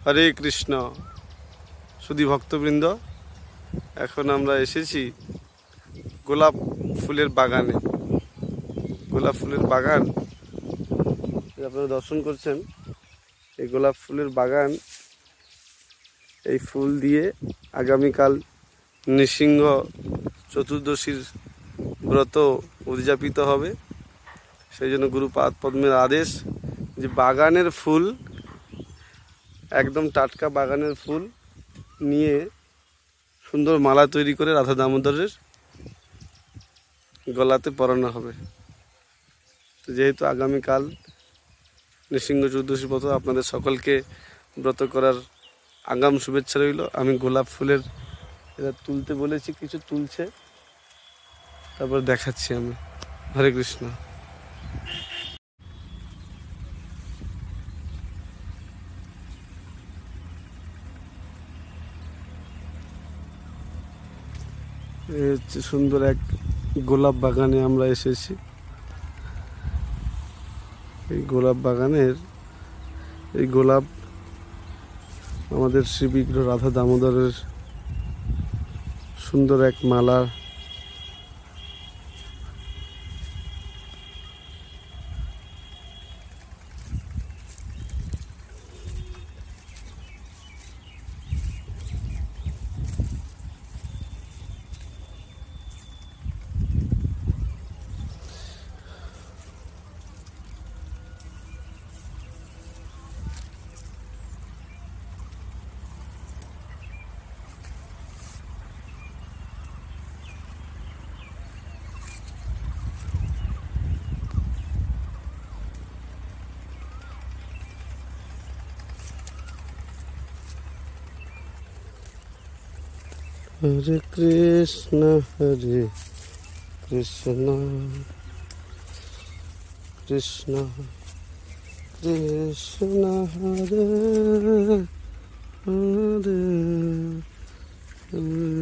হরে কৃষ্ণ। সুধী ভক্তবৃন্দ, এখন আমরা এসেছি গোলাপ ফুলের বাগানে। গোলাপ ফুলের বাগান আপনারা দর্শন করছেন। এই গোলাপ ফুলের বাগান, এই ফুল দিয়ে আগামীকাল নৃসিংহ চতুর্দশীর ব্রত উদযাপিত হবে। সেই জন্য গুরুপাদ পদ্মের আদেশ যে বাগানের ফুল, একদম টাটকা বাগানের ফুল নিয়ে সুন্দর মালা তৈরি করে রাধা দামোদরের গলাতে পরানো হবে। যেহেতু আগামীকাল নৃসিংহ চতুর্দশী ব্রত, আপনাদের সকলকে ব্রত করার আগাম শুভেচ্ছা রইল। আমি গোলাপ ফুলের এরা তুলতে বলেছি, কিছু তুলছে, তারপর দেখাচ্ছি আমি। হরে কৃষ্ণ। এই হচ্ছে সুন্দর এক গোলাপ বাগানে আমরা এসেছি। এই গোলাপ বাগানের এই গোলাপ আমাদের শ্রী বিগ্রহ রাধা দামোদরের সুন্দর এক মালা। হরে কৃষ্ণ হরে কৃষ্ণ কৃষ্ণ কৃষ্ণ হরে হরে হরে